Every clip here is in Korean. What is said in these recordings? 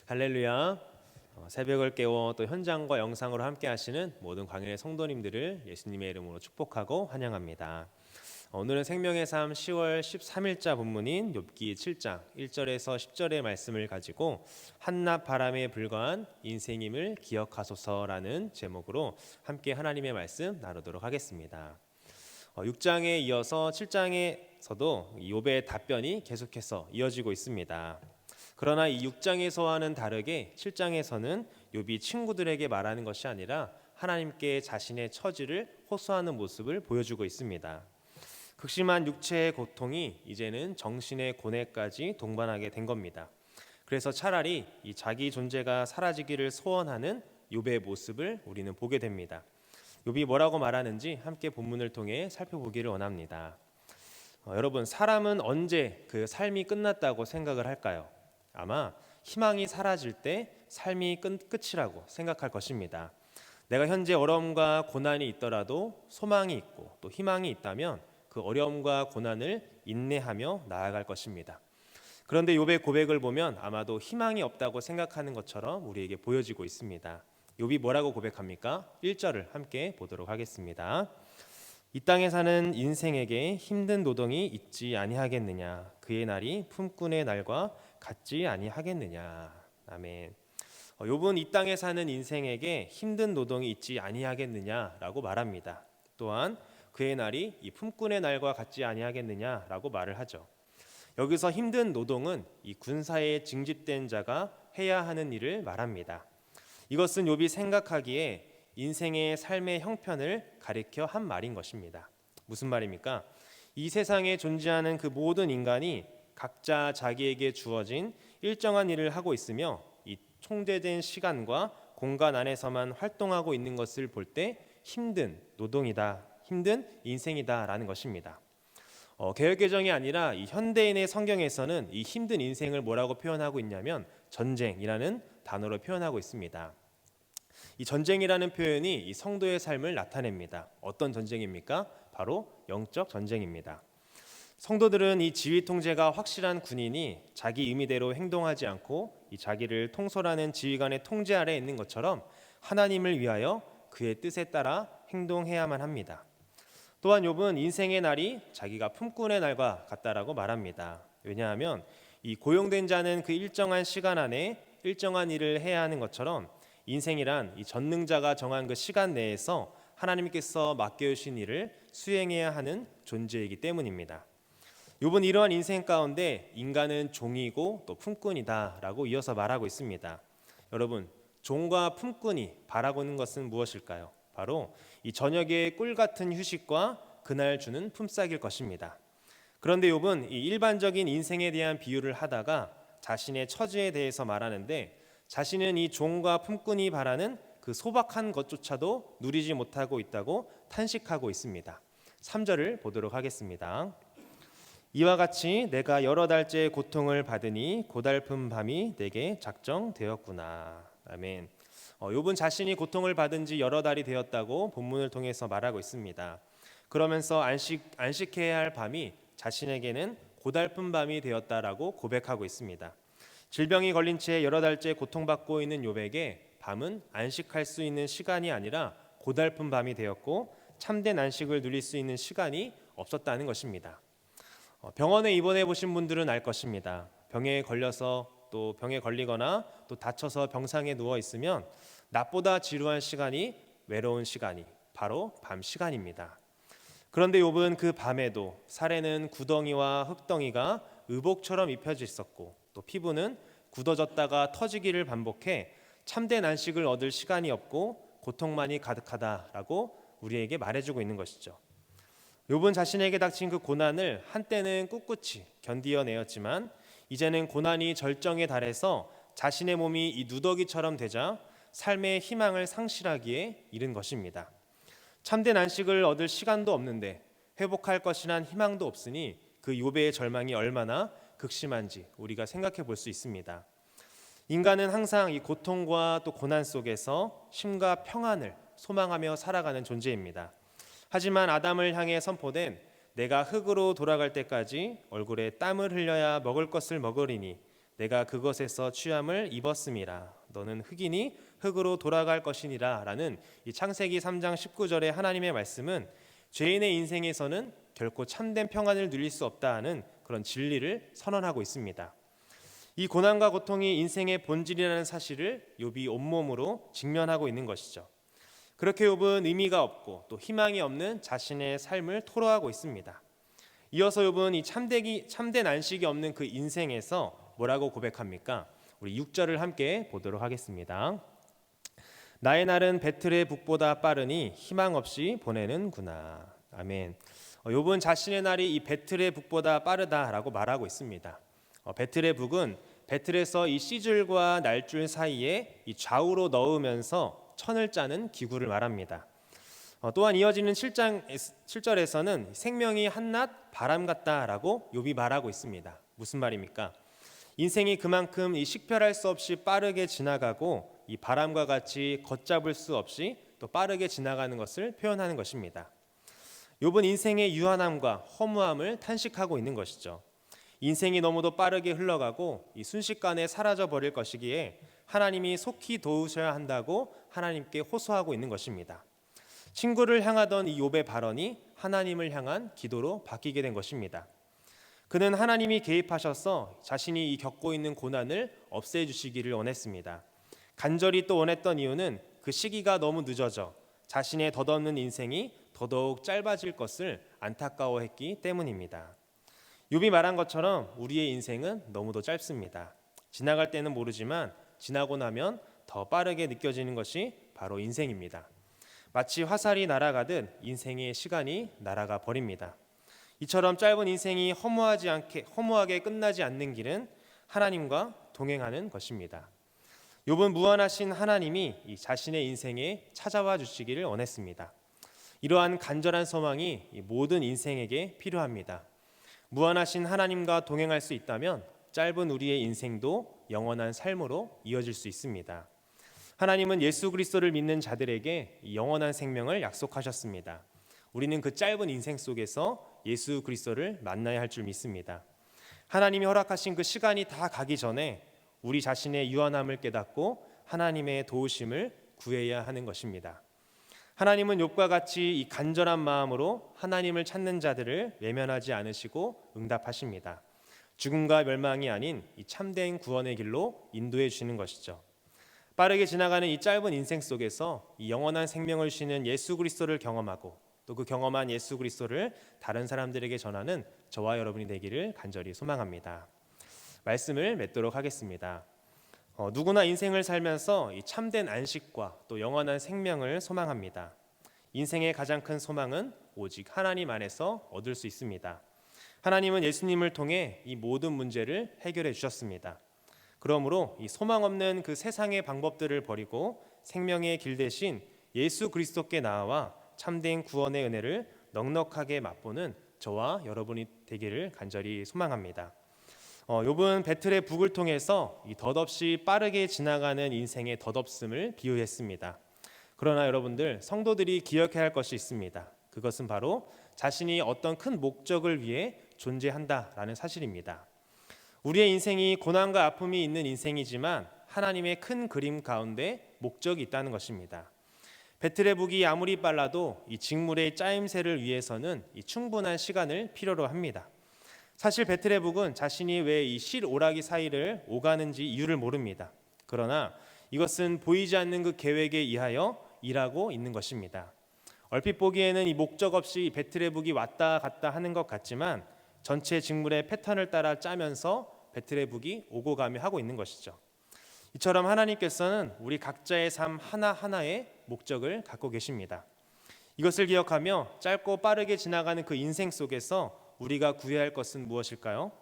할렐루야. 새벽을 깨워 또 현장과 영상으로 함께 하시는 모든 광야의 성도님들을 예수님의 이름으로 축복하고 환영합니다. 오늘은 생명의 삶 10월 13일자 본문인 욥기 7장 1절에서 10절의 말씀을 가지고 한낮 바람에 불과한 인생임을 기억하소서라는 제목으로 함께 하나님의 말씀 나누도록 하겠습니다. 6장에 이어서 7장에서도 욥의 답변이 계속해서 이어지고 있습니다. 그러나 이 6장에서와는 다르게 7장에서는 욥이 친구들에게 말하는 것이 아니라 하나님께 자신의 처지를 호소하는 모습을 보여주고 있습니다. 극심한 육체의 고통이 이제는 정신의 고뇌까지 동반하게 된 겁니다. 그래서 차라리 이 자기 존재가 사라지기를 소원하는 욥의 모습을 우리는 보게 됩니다. 욥이 뭐라고 말하는지 함께 본문을 통해 살펴보기를 원합니다. 여러분, 사람은 언제 그 삶이 끝났다고 생각을 할까요? 아마 희망이 사라질 때 삶이 끝이라고 생각할 것입니다. 내가 현재 어려움과 고난이 있더라도 소망이 있고 또 희망이 있다면 그 어려움과 고난을 인내하며 나아갈 것입니다. 그런데 욥의 고백을 보면 아마도 희망이 없다고 생각하는 것처럼 우리에게 보여지고 있습니다. 욥이 뭐라고 고백합니까? 1절을 함께 보도록 하겠습니다. 이 땅에 사는 인생에게 힘든 노동이 있지 아니하겠느냐? 그의 날이 품꾼의 날과 같지 아니하겠느냐? 아멘. 욥은 이 땅에 사는 인생에게 힘든 노동이 있지 아니하겠느냐라고 말합니다. 또한 그의 날이 이 품꾼의 날과 같지 아니하겠느냐라고 말을 하죠. 여기서 힘든 노동은 이 군사에 징집된 자가 해야 하는 일을 말합니다. 이것은 욥이 생각하기에 인생의 삶의 형편을 가리켜 한 말인 것입니다. 무슨 말입니까? 이 세상에 존재하는 그 모든 인간이 각자 자기에게 주어진 일정한 일을 하고 있으며 이 총대된 시간과 공간 안에서만 활동하고 있는 것을 볼 때 힘든 노동이다, 힘든 인생이다라는 것입니다. 개혁개정이 아니라 이 현대인의 성경에서는 이 힘든 인생을 뭐라고 표현하고 있냐면 전쟁이라는 단어로 표현하고 있습니다. 이 전쟁이라는 표현이 이 성도의 삶을 나타냅니다. 어떤 전쟁입니까? 바로 영적 전쟁입니다. 성도들은 이 지휘 통제가 확실한 군인이 자기 의미대로 행동하지 않고 이 자기를 통솔하는 지휘관의 통제 아래에 있는 것처럼 하나님을 위하여 그의 뜻에 따라 행동해야만 합니다. 또한 욥은 인생의 날이 자기가 품꾼의 날과 같다라고 말합니다. 왜냐하면 이 고용된 자는 그 일정한 시간 안에 일정한 일을 해야 하는 것처럼 인생이란 이 전능자가 정한 그 시간 내에서 하나님께서 맡겨주신 일을 수행해야 하는 존재이기 때문입니다. 욥은 이러한 인생 가운데 인간은 종이고 또 품꾼이다라고 이어서 말하고 있습니다. 여러분, 종과 품꾼이 바라고 있는 것은 무엇일까요? 바로 이 저녁의 꿀 같은 휴식과 그날 주는 품삯일 것입니다. 그런데 욥은 이 일반적인 인생에 대한 비유를 하다가 자신의 처지에 대해서 말하는데 자신은 이 종과 품꾼이 바라는 그 소박한 것조차도 누리지 못하고 있다고 탄식하고 있습니다. 3절을 보도록 하겠습니다. 이와 같이 내가 여러 달째 고통을 받으니 고달픈 밤이 내게 작정되었구나. 아멘. 욥은 자신이 고통을 받은 지 여러 달이 되었다고 본문을 통해서 말하고 있습니다. 그러면서 안식해야 할 밤이 자신에게는 고달픈 밤이 되었다라고 고백하고 있습니다. 질병이 걸린 채 여러 달째 고통받고 있는 욥에게 밤은 안식할 수 있는 시간이 아니라 고달픈 밤이 되었고 참된 안식을 누릴 수 있는 시간이 없었다는 것입니다. 병원에 입원해 보신 분들은 알 것입니다. 병에 걸려서 또 병에 걸리거나 또 다쳐서 병상에 누워 있으면 낮보다 지루한 시간이 외로운 시간이 바로 밤 시간입니다. 그런데 욥은 그 밤에도 살에는 구덩이와 흙덩이가 의복처럼 입혀져 있었고 또 피부는 굳어졌다가 터지기를 반복해 참된 안식을 얻을 시간이 없고 고통만이 가득하다라고 우리에게 말해주고 있는 것이죠. 욥은 자신에게 닥친 그 고난을 한때는 꿋꿋이 견디어내었지만 이제는 고난이 절정에 달해서 자신의 몸이 이 누더기처럼 되자 삶의 희망을 상실하기에 이른 것입니다. 참된 안식을 얻을 시간도 없는데 회복할 것이란 희망도 없으니 그 욥의 절망이 얼마나 극심한지 우리가 생각해 볼 수 있습니다. 인간은 항상 이 고통과 또 고난 속에서 쉼과 평안을 소망하며 살아가는 존재입니다. 하지만 아담을 향해 선포된 내가 흙으로 돌아갈 때까지 얼굴에 땀을 흘려야 먹을 것을 먹으리니 내가 그것에서 취함을 입었음이라. 너는 흙이니 흙으로 돌아갈 것이니라. 라는 이 창세기 3장 19절의 하나님의 말씀은 죄인의 인생에서는 결코 참된 평안을 누릴 수 없다는 그런 진리를 선언하고 있습니다. 이 고난과 고통이 인생의 본질이라는 사실을 욥이 온몸으로 직면하고 있는 것이죠. 그렇게 욥은 의미가 없고 또 희망이 없는 자신의 삶을 토로하고 있습니다. 이어서 욥은 이 참된 안식이 없는 그 인생에서 뭐라고 고백합니까? 우리 6절을 함께 보도록 하겠습니다. 나의 날은 배틀의 북보다 빠르니 희망 없이 보내는구나. 아멘. 욥은 자신의 날이 이 배틀의 북보다 빠르다라고 말하고 있습니다. 배틀의 북은 배틀에서 이 씨줄과 날줄 사이에 이 좌우로 넣으면서 천을 짜는 기구를 말합니다. 또한 이어지는 7절에서는 생명이 한낮 바람 같다라고 욥이 말하고 있습니다. 무슨 말입니까? 인생이 그만큼 이 식별할 수 없이 빠르게 지나가고 이 바람과 같이 걷잡을 수 없이 또 빠르게 지나가는 것을 표현하는 것입니다. 욥은 인생의 유한함과 허무함을 탄식하고 있는 것이죠. 인생이 너무도 빠르게 흘러가고 이 순식간에 사라져 버릴 것이기에 하나님이 속히 도우셔야 한다고 하나님께 호소하고 있는 것입니다. 친구를 향하던 이 욥의 발언이 하나님을 향한 기도로 바뀌게 된 것입니다. 그는 하나님이 개입하셔서 자신이 이 겪고 있는 고난을 없애주시기를 원했습니다. 간절히 또 원했던 이유는 그 시기가 너무 늦어져 자신의 덧없는 인생이 더더욱 짧아질 것을 안타까워했기 때문입니다. 욥이 말한 것처럼 우리의 인생은 너무도 짧습니다. 지나갈 때는 모르지만 지나고 나면 더 빠르게 느껴지는 것이 바로 인생입니다. 마치 화살이 날아가듯 인생의 시간이 날아가 버립니다. 이처럼 짧은 인생이 허무하게 끝나지 않는 길은 하나님과 동행하는 것입니다. 욥은 무한하신 하나님이 이 자신의 인생에 찾아와 주시기를 원했습니다. 이러한 간절한 소망이 모든 인생에게 필요합니다. 무한하신 하나님과 동행할 수 있다면 짧은 우리의 인생도 영원한 삶으로 이어질 수 있습니다. 하나님은 예수 그리스도를 믿는 자들에게 영원한 생명을 약속하셨습니다. 우리는 그 짧은 인생 속에서 예수 그리스도를 만나야 할 줄 믿습니다. 하나님이 허락하신 그 시간이 다 가기 전에 우리 자신의 유한함을 깨닫고 하나님의 도우심을 구해야 하는 것입니다. 하나님은 욥과 같이 이 간절한 마음으로 하나님을 찾는 자들을 외면하지 않으시고 응답하십니다. 죽음과 멸망이 아닌 이 참된 구원의 길로 인도해 주시는 것이죠. 빠르게 지나가는 이 짧은 인생 속에서 이 영원한 생명을 주시는 예수 그리스도를 경험하고 또 그 경험한 예수 그리스도를 다른 사람들에게 전하는 저와 여러분이 되기를 간절히 소망합니다. 말씀을 맺도록 하겠습니다. 누구나 인생을 살면서 이 참된 안식과 또 영원한 생명을 소망합니다. 인생의 가장 큰 소망은 오직 하나님 안에서 얻을 수 있습니다. 하나님은 예수님을 통해 이 모든 문제를 해결해 주셨습니다. 그러므로 이 소망 없는 그 세상의 방법들을 버리고 생명의 길 대신 예수 그리스도께 나아와 참된 구원의 은혜를 넉넉하게 맛보는 저와 여러분이 되기를 간절히 소망합니다. 욥은 배틀의 북을 통해서 이 덧없이 빠르게 지나가는 인생의 덧없음을 비유했습니다. 그러나 여러분들 성도들이 기억해야 할 것이 있습니다. 그것은 바로 자신이 어떤 큰 목적을 위해 존재한다라는 사실입니다. 우리의 인생이 고난과 아픔이 있는 인생이지만 하나님의 큰 그림 가운데 목적이 있다는 것입니다. 배틀의 북이 아무리 빨라도 이 직물의 짜임새를 위해서는 이 충분한 시간을 필요로 합니다. 사실 배틀의 북은 자신이 왜 이 실오라기 사이를 오가는지 이유를 모릅니다. 그러나 이것은 보이지 않는 그 계획에 의하여 일하고 있는 것입니다. 얼핏 보기에는 이 목적 없이 배틀의 북이 왔다 갔다 하는 것 같지만 전체 직물의 패턴을 따라 짜면서 배틀의 북이 오고 가며 하고 있는 것이죠. 이처럼 하나님께서는 우리 각자의 삶 하나하나에 목적을 갖고 계십니다. 이것을 기억하며 짧고 빠르게 지나가는 그 인생 속에서 우리가 구해야 할 것은 무엇일까요?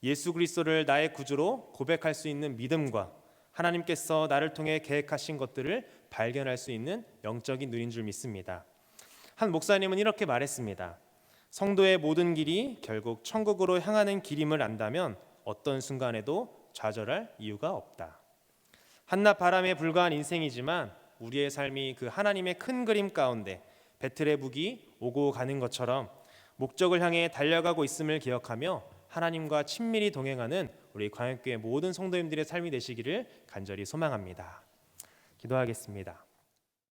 예수 그리스도를 나의 구주로 고백할 수 있는 믿음과 하나님께서 나를 통해 계획하신 것들을 발견할 수 있는 영적인 눈인 줄 믿습니다. 한 목사님은 이렇게 말했습니다. 성도의 모든 길이 결국 천국으로 향하는 길임을 안다면 어떤 순간에도 좌절할 이유가 없다. 한낮 바람에 불과한 인생이지만 우리의 삶이 그 하나님의 큰 그림 가운데 배틀의 북이 오고 가는 것처럼 목적을 향해 달려가고 있음을 기억하며 하나님과 친밀히 동행하는 우리 광역교회 모든 성도님들의 삶이 되시기를 간절히 소망합니다. 기도하겠습니다.